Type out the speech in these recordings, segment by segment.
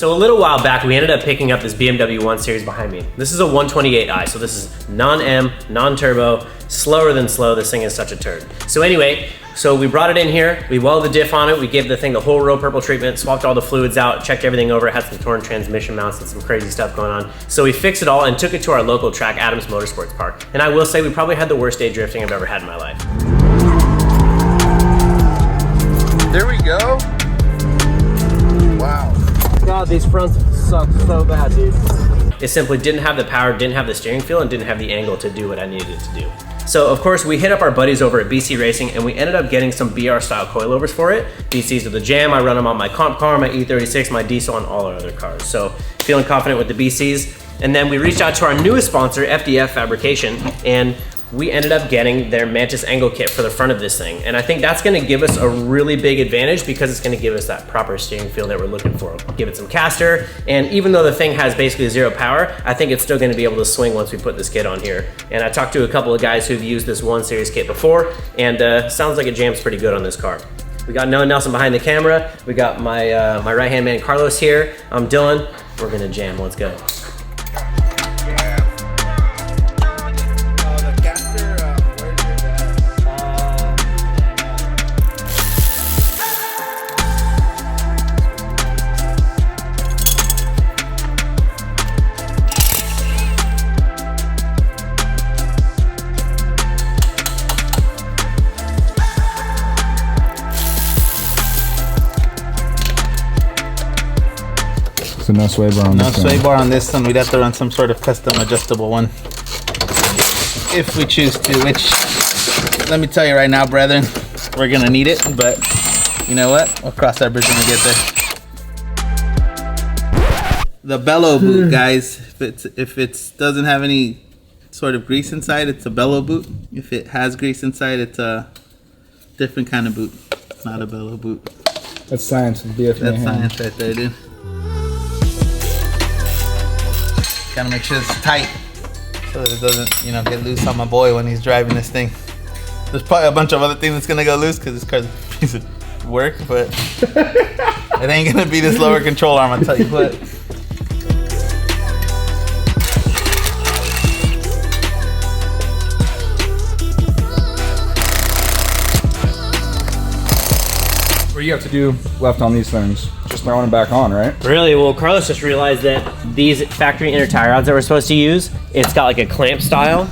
So a little while back, we ended up picking up this BMW 1 Series behind me. This is a 128i, so this is non-M, non-turbo, slower than slow. This thing is such a turd. So anyway, so we brought it in here, we welded the diff on it, we gave the thing the whole row purple treatment, swapped all the fluids out, checked everything over, it had some torn transmission mounts and some crazy stuff going on. So we fixed it all and took it to our local track, Adams Motorsports Park. And I will say we probably had the worst day drifting I've ever had in my life. There we go. Wow. God, these fronts suck so bad, dude. It simply didn't have the power, didn't have the steering feel, and didn't have the angle to do what I needed it to do. So of course we hit up our buddies over at BC Racing and we ended up getting some BR style coilovers for it. BC's with the Jam, I run them on my comp car, my E36, my diesel, and all our other cars. So feeling confident with the BCs. And then we reached out to our newest sponsor, FDF Fabrication, and we ended up getting their Mantis angle kit for the front of this thing. And I think that's gonna give us a really big advantage because it's gonna give us that proper steering feel that we're looking for. Give it some caster, and even though the thing has basically zero power, I think it's still gonna be able to swing once we put this kit on here. And I talked to a couple of guys who've used this 1 Series kit before, and sounds like it jams pretty good on this car. We got Noah Nelson behind the camera. We got my, my right-hand man, Carlos here. I'm Dylan. We're gonna jam, let's go. So no sway bar on this one? No sway bar on this one. We'd have to run some sort of custom adjustable one. If we choose to, which, let me tell you right now, brethren, we're gonna need it, but you know what? We'll cross that bridge when we get there. The bellow boot, guys. If it doesn't have any sort of grease inside, it's a bellow boot. If it has grease inside, it's a different kind of boot. It's not a bellow boot. That's science with BF. That's science right there, dude. Gotta make sure it's tight so that it doesn't, you know, get loose on my boy when he's driving this thing. There's probably a bunch of other things that's gonna go loose because this car's a piece of work, but it ain't gonna be this lower control arm, I'll tell you what. What do you have to do left on these things? Just throwing them back on, right? Really? Well, Carlos just realized that these factory inner tie rods that we're supposed to use, it's got like a clamp style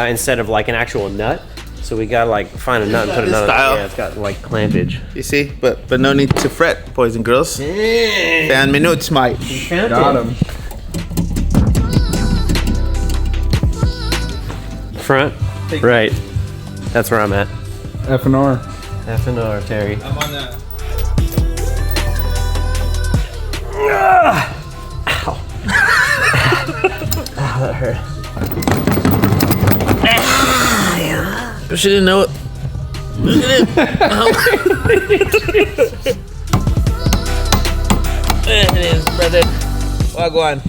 instead of like an actual nut. So we gotta like find a nut and put a nut on it. Yeah, it's got like clampage. You see? But no need to fret, boys and girls. Fan minutes, mate. Got him. Front? Right. That's where I'm at. F and R. F and R, Terry. I'm on the... Ow. Ow, that hurt. But she didn't know it. Look at it. There it is, brother. Wagwan.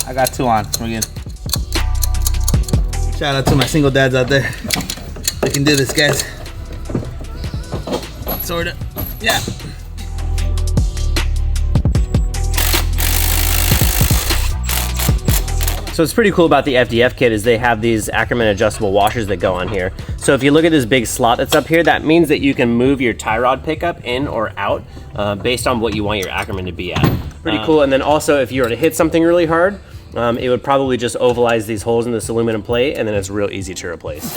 I got 2 on. We're good. Shout out to my single dads out there. We can do this, guys. Sorta. Yeah. So what's pretty cool about the FDF kit is they have these Ackerman adjustable washers that go on here. So if you look at this big slot that's up here, that means that you can move your tie rod pickup in or out based on what you want your Ackerman to be at. Pretty cool. And then also if you were to hit something really hard, it would probably just ovalize these holes in this aluminum plate, and then it's real easy to replace.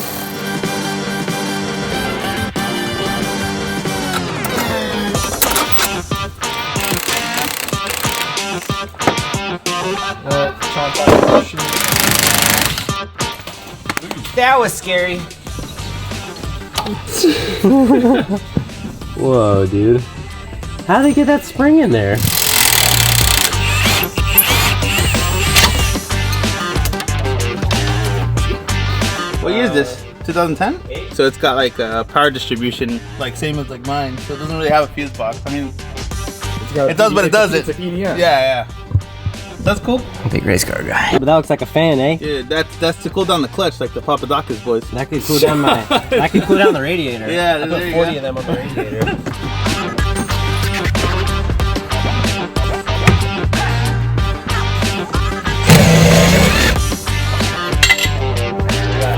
That was scary. Whoa, dude. How'd they get that spring in there? What year is this? 2010? So it's got like a power distribution, like same as like mine. So it doesn't really have a fuse box. I mean, it does, but it doesn't. It's a PDM. Yeah. That's cool. Big race car guy. But that looks like a fan, eh? Yeah, that's to cool down the clutch, like the Papadakis boys. That could cool down that could cool down the radiator. Yeah, I put 40 of them on the radiator.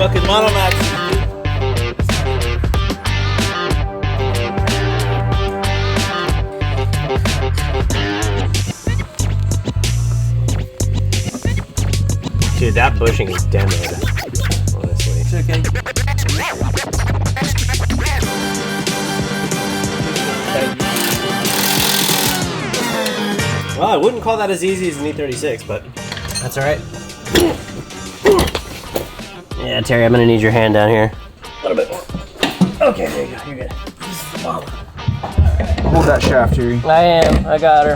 Fucking Monomax. Dude, that bushing is demoed, honestly. It's okay. Well, I wouldn't call that as easy as an E36, but that's all right. Yeah, Terry, I'm gonna need your hand down here. A little bit more. Okay, there you go, you're good. Hold that shaft, Terry. I am, I got her.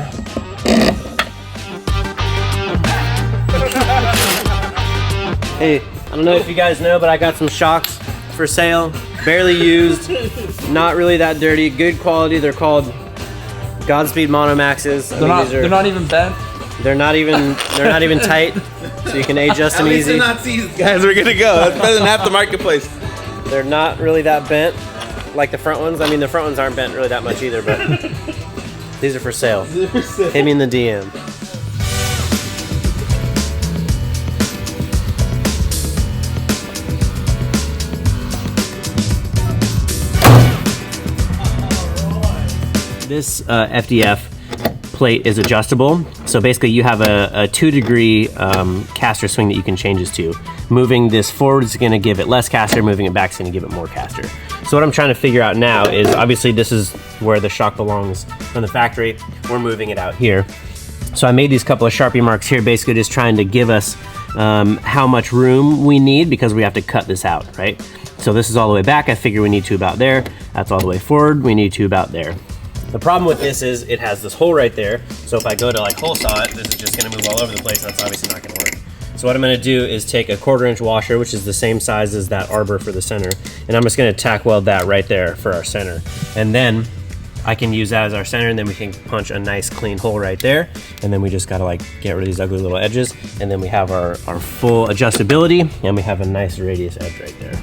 Hey, I don't know if you guys know, but I got some shocks for sale. Barely used, not really that dirty, good quality. They're called Godspeed Monomaxes. They're not even bent. They're not even tight, so you can adjust them easy. They're not seized, guys. We're gonna go. That's better than half the marketplace. They're not really that bent, like the front ones. I mean, the front ones aren't bent really that much either, but these are for sale. Hit me in the DM. This FDF plate is adjustable. So basically you have a 2-degree caster swing that you can change this to. Moving this forward is gonna give it less caster, moving it back is gonna give it more caster. So what I'm trying to figure out now is, obviously this is where the shock belongs from the factory. We're moving it out here. So I made these couple of Sharpie marks here, basically just trying to give us how much room we need, because we have to cut this out, right? So this is all the way back. I figure we need to about there. That's all the way forward. We need to about there. The problem with this is it has this hole right there. So if I go to like hole saw it, this is just gonna move all over the place. That's obviously not gonna work. So what I'm gonna do is take a 1/4-inch washer, which is the same size as that arbor for the center, and I'm just gonna tack weld that right there for our center. And then I can use that as our center, and then we can punch a nice clean hole right there. And then we just gotta like get rid of these ugly little edges. And then we have our full adjustability, and we have a nice radius edge right there.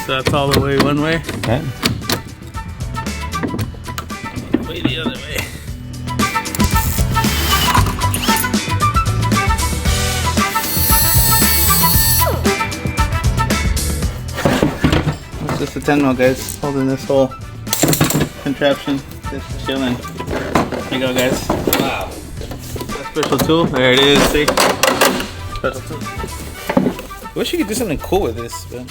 So that's all the way one way. Okay. Way the other way. It's just a 10 mil, guys, holding this whole contraption. Just chilling. There you go, guys. Wow. Special tool. There it is. See. Special tool. I wish you could do something cool with this, but.